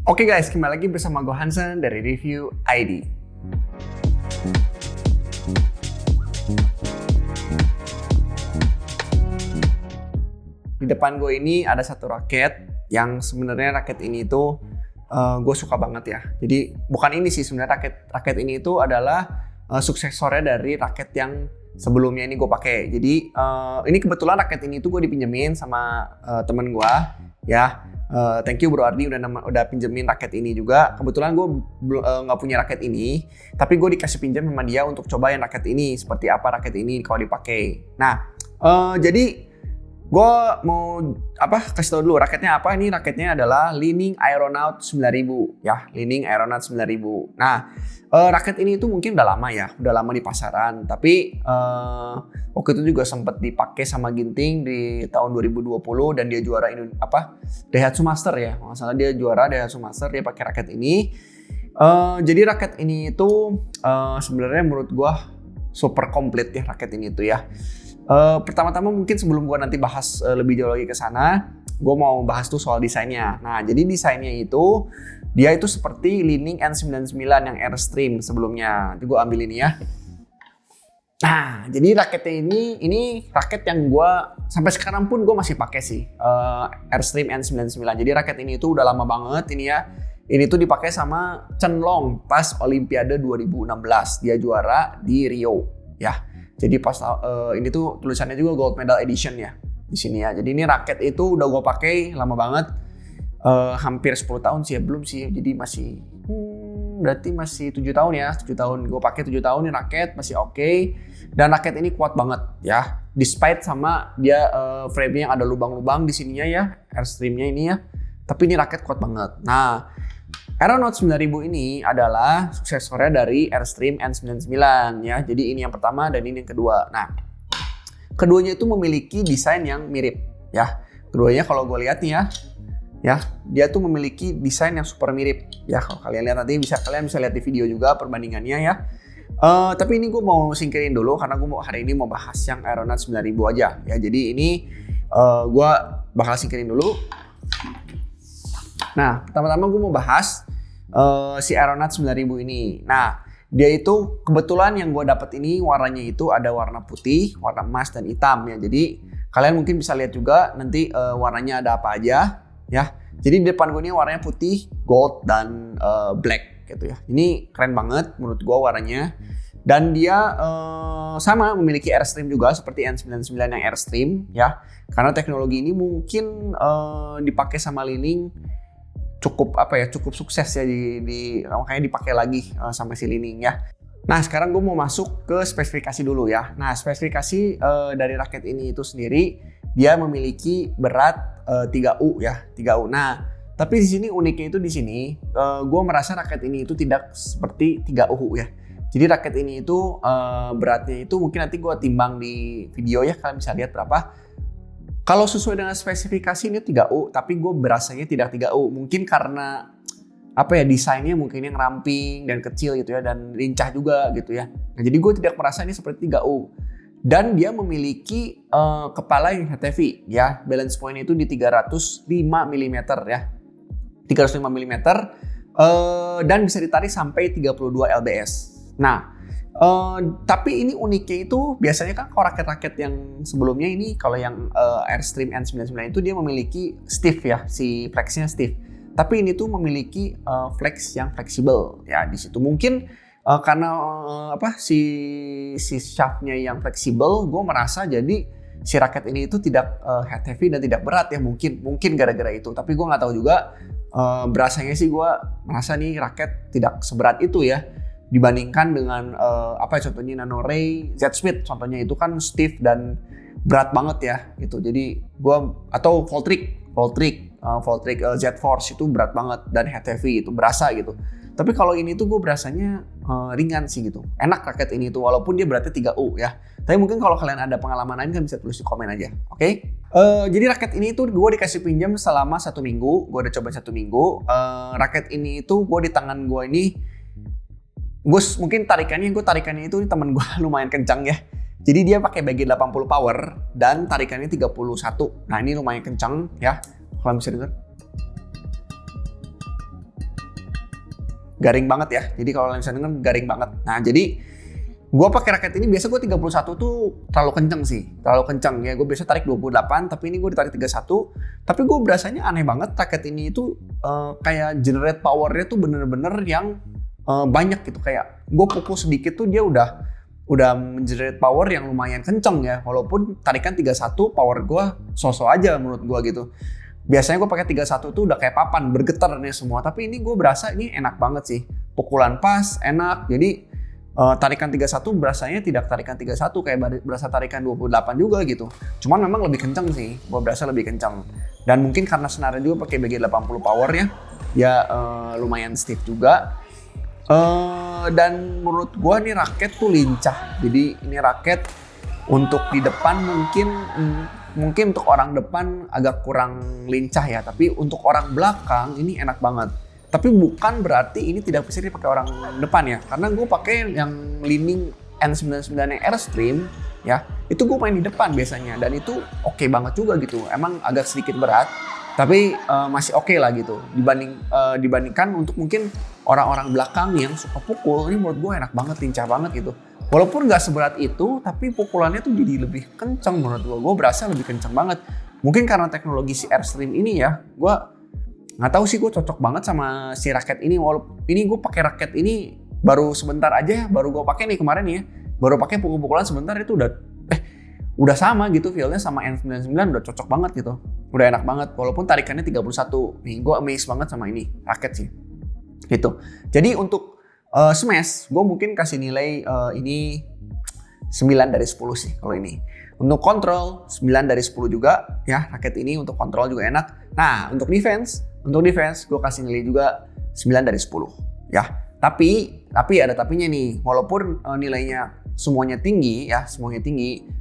Oke guys, kembali lagi bersama gue Hansen dari Review ID. Di depan gue ini ada satu raket yang sebenarnya raket ini itu gue suka banget ya. Jadi bukan ini sih sebenarnya raket ini itu adalah suksesornya dari raket yang sebelumnya ini gue pakai. Jadi ini kebetulan raket ini tuh gue dipinjemin sama temen gue ya. Thank you Bro Ardi udah pinjemin raket ini juga. Kebetulan gue nggak punya raket ini, tapi gue dikasih pinjam sama dia untuk cobain raket ini seperti apa raket ini kalau dipakai. Nah, jadi gue mau kasih tau dulu raketnya apa. Ini raketnya adalah Li-Ning Aeronaut 9000 ya, Li-Ning Aeronaut 9000. Nah, raket ini tuh mungkin udah lama di pasaran, tapi waktu itu juga sempat dipakai sama Ginting di tahun 2020 dan dia juara Daihatsu Master ya. Nggak salah dia juara Daihatsu Master, dia pakai raket ini. Jadi raket ini itu sebenarnya menurut gue super komplit ya raket ini tuh ya. Pertama-tama mungkin sebelum gue nanti bahas lebih jauh lagi ke sana, gue mau bahas tuh soal desainnya. Nah, jadi desainnya itu dia itu seperti Li-Ning N99 yang Airstream sebelumnya. Nanti gue ambil ini ya. Nah, jadi raketnya ini raket yang gue sampai sekarang pun gue masih pakai sih, Airstream N99. Jadi raket ini tuh udah lama banget ini ya. Ini tuh dipakai sama Chen Long pas Olimpiade 2016. Dia juara di Rio ya. Jadi pas ini tuh tulisannya juga Gold Medal Edition ya di sini ya. Jadi ini raket itu udah gue pakai lama banget, hampir 10 tahun sih ya, belum sih. Jadi masih berarti masih 7 tahun ya, 7 tahun gue pakai 7 tahun ini raket masih oke. Dan raket ini kuat banget ya. Despite sama dia frame-nya yang ada lubang-lubang di sininya ya, Airstream-nya ini ya. Tapi ini raket kuat banget. Nah, Aeronaut 9000 ini adalah suksesornya dari Airstream N99 ya. Jadi ini yang pertama dan ini yang kedua. Nah, keduanya itu memiliki desain yang mirip ya. Keduanya kalau gue lihat nih ya, dia tuh memiliki desain yang super mirip ya. Kalau kalian lihat nanti kalian bisa lihat di video juga perbandingannya ya. Tapi ini gue mau singkirin dulu karena gue hari ini mau bahas yang Aeronaut 9000 aja ya. Jadi ini gue bakal singkirin dulu. Nah, pertama-tama gue mau bahas si Aeronaut 9000 ini. Nah, dia itu kebetulan yang gue dapet ini warnanya itu ada warna putih, warna emas, dan hitam ya. Jadi kalian mungkin bisa lihat juga nanti warnanya ada apa aja ya. Jadi di depan gue ini warnanya putih, gold, dan black gitu ya. Ini keren banget menurut gue warnanya. Dan dia sama memiliki Airstream juga seperti N99 yang Airstream ya. Karena teknologi ini mungkin dipakai sama Li-Ning cukup sukses ya makanya dipakai lagi sama si Li-Ning ya. Nah, sekarang gue mau masuk ke spesifikasi dulu ya. Nah, spesifikasi dari raket ini itu sendiri dia memiliki berat 3U ya, 3U. Nah, tapi di sini uniknya itu di sini gue merasa raket ini itu tidak seperti 3U ya. Jadi raket ini itu beratnya itu mungkin nanti gue timbang di video ya, kalian bisa lihat berapa. Kalau sesuai dengan spesifikasi ini 3U, tapi gue berasanya tidak 3U. Mungkin karena desainnya mungkin yang ramping dan kecil gitu ya, dan lincah juga gitu ya. Nah, jadi gue tidak merasa ini seperti 3U. Dan dia memiliki kepala yang heavy ya. Balance point itu di 305 mm ya. 305 mm dan bisa ditarik sampai 32 lbs. Nah, tapi ini uniknya itu biasanya kan kalau raket-raket yang sebelumnya ini, kalau yang Airstream N99 itu dia memiliki stiff ya, si flexnya stiff. Tapi ini tuh memiliki flex yang fleksibel ya. Di situ mungkin karena si shaftnya yang fleksibel, gue merasa jadi si raket ini itu tidak head heavy dan tidak berat ya, mungkin gara-gara itu. Tapi gue nggak tahu juga. Berasanya sih gue merasa nih raket tidak seberat itu ya. Dibandingkan dengan contohnya Nano Ray, Z-Speed contohnya itu kan stiff dan berat banget ya gitu. Jadi atau Voltric Z-Force itu berat banget dan head heavy, itu berasa gitu. Tapi kalau ini tuh gue berasanya ringan sih gitu. Enak raket ini tuh walaupun dia beratnya 3U ya. Tapi mungkin kalau kalian ada pengalaman lain kan bisa tulis di komen aja. Oke? Jadi raket ini tuh gue dikasih pinjam selama 1 minggu. Gue udah coba 1 minggu. Raket ini itu gue di tangan gue ini, mungkin tarikannya itu temen gue lumayan kencang ya. Jadi dia pakai bagian 80 power dan tarikannya 31. Nah, ini lumayan kencang ya. Kalau bisa dengar. garing banget ya. Jadi kalau kalian bisa denger garing banget. Nah jadi gue pakai raket ini biasa gue 31 tuh terlalu kenceng sih, terlalu kenceng ya. Gue biasa tarik 28, tapi ini gue ditarik 31. Tapi gue berasanya aneh banget raket ini itu kayak generate powernya tuh bener-bener yang banyak gitu. Kayak gue pukul sedikit tuh dia udah mengenerate power yang lumayan kenceng ya. Walaupun tarikan 31 power gue so-so aja menurut gue gitu. Biasanya gue pakai 31 tuh udah kayak papan, bergetar nih semua. Tapi ini gue berasa ini enak banget sih. Pukulan pas, enak. Jadi tarikan 31 berasanya tidak tarikan 31 kayak berasa tarikan 28 juga gitu. Cuman memang lebih kenceng sih. Gue berasa lebih kenceng. Dan mungkin karena senarnya juga pakai BG80 power ya lumayan stiff juga. Dan menurut gue nih raket tuh lincah. Jadi ini raket untuk di depan mungkin untuk orang depan agak kurang lincah ya, tapi untuk orang belakang ini enak banget. Tapi bukan berarti ini tidak bisa dipakai orang depan ya, karena gue pakai yang leaning N99 yang Airstream ya, itu gue main di depan biasanya dan itu oke banget juga gitu. Emang agak sedikit berat, tapi masih oke lah gitu. Dibandingkan untuk mungkin orang-orang belakang yang suka pukul, ini menurut gue enak banget, lincah banget gitu. Walaupun nggak seberat itu, tapi pukulannya tuh jadi lebih kenceng menurut gue. Gue berasa lebih kenceng banget. Mungkin karena teknologi si Airstream ini ya, gue nggak tahu sih gue cocok banget sama si raket ini. Walaupun ini gue pakai raket ini baru sebentar aja, baru gue pakai nih kemarin ya. Baru pakai pukul-pukulan sebentar itu udah sama gitu feelnya sama N99, udah cocok banget gitu. Udah enak banget, walaupun tarikannya 31. Nih gue amazed banget sama ini raket sih. Gitu. Jadi untuk smash, gue mungkin kasih nilai ini 9 dari 10 sih kalau ini. Untuk kontrol 9 dari 10 juga ya, raket ini untuk kontrol juga enak. Nah, untuk defense gue kasih nilai juga 9 dari 10 ya. Tapi ada tapinya nih. Walaupun nilainya semuanya tinggi,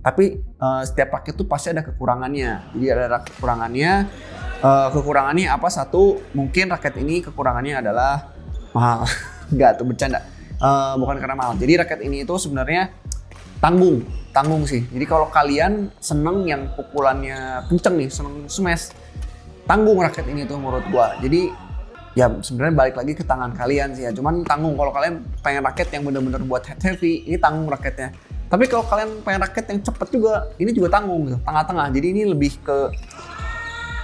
tapi setiap raket tuh pasti ada kekurangannya. Jadi ada kekurangannya. Kekurangannya apa? Satu, mungkin raket ini kekurangannya adalah mahal. Enggak tuh, bercanda. Bukan karena mahal. Jadi raket ini itu sebenarnya tanggung sih. Jadi kalau kalian seneng yang pukulannya kenceng nih, seneng smash, tanggung raket ini tuh menurut gua. Jadi ya sebenarnya balik lagi ke tangan kalian sih ya. Cuman tanggung kalau kalian pengen raket yang bener-bener buat head heavy, ini tanggung raketnya. Tapi kalau kalian pengen raket yang cepet juga, ini juga tanggung gitu, tengah-tengah. Jadi ini lebih ke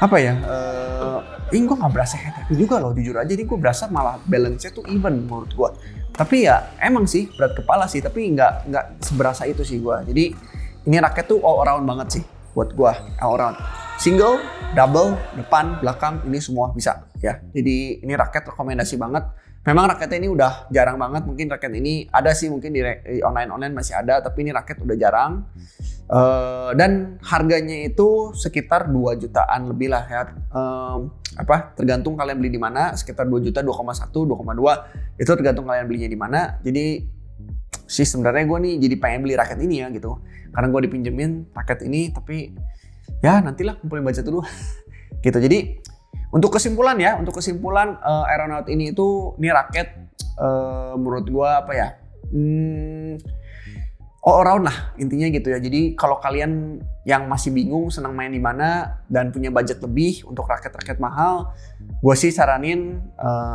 apa ya? Ini gue nggak berasa head heavy juga loh, jujur aja. Ini gue berasa malah balance-nya tuh even menurut gue. Tapi ya emang sih berat kepala sih, tapi nggak seberasa itu sih gue. Jadi ini raket tuh all around banget sih buat gue, all around. Single, double, depan, belakang, ini semua bisa ya. Jadi ini raket rekomendasi banget. Memang raketnya ini udah jarang banget. Mungkin raket ini ada sih mungkin di online masih ada, tapi ini raket udah jarang. Dan harganya itu sekitar 2 jutaan lebih lah ya. Tergantung kalian beli di mana, sekitar 2 juta, 2,1, 2,2. Itu tergantung kalian belinya di mana. Jadi sih sebenarnya gue nih jadi pengen beli raket ini ya gitu. Karena gue dipinjemin raket ini, tapi ya nantilah kumpulin budget dulu. Gitu. Jadi untuk kesimpulan Aeronaut ini raket menurut gue apa ya? All around lah intinya gitu ya. Jadi kalau kalian yang masih bingung senang main di mana dan punya budget lebih untuk raket-raket mahal, gue sih saranin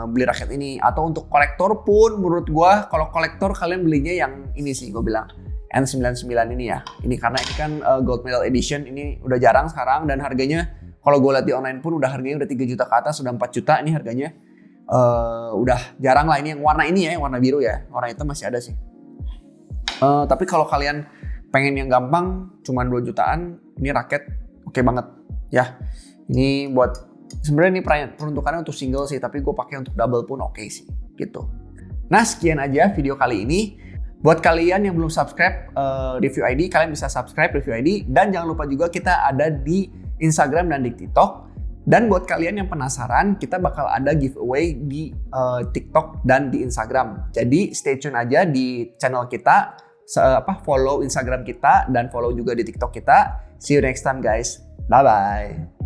beli raket ini. Atau untuk kolektor pun menurut gue, kalau kolektor kalian belinya yang ini sih, gue bilang N99 ini ya. Ini karena ini kan Gold Medal Edition, ini udah jarang sekarang dan harganya kalau gue lihat di online pun harganya udah 3 juta ke atas, sudah 4 juta ini harganya. Udah jarang lah ini yang warna ini ya, yang warna biru ya. Warna hitam masih ada sih. Tapi kalau kalian pengen yang gampang, cuma 2 jutaan, ini raket oke banget ya. Ini buat sebenarnya ini peruntukannya untuk single sih, tapi gue pakai untuk double pun oke sih gitu. Nah sekian aja video kali ini. Buat kalian yang belum subscribe Review ID, kalian bisa subscribe Review ID. Dan jangan lupa juga kita ada di Instagram dan di TikTok. Dan buat kalian yang penasaran, kita bakal ada giveaway di TikTok dan di Instagram. Jadi stay tune aja di channel kita, follow Instagram kita dan follow juga di TikTok kita. See you next time guys. Bye-bye.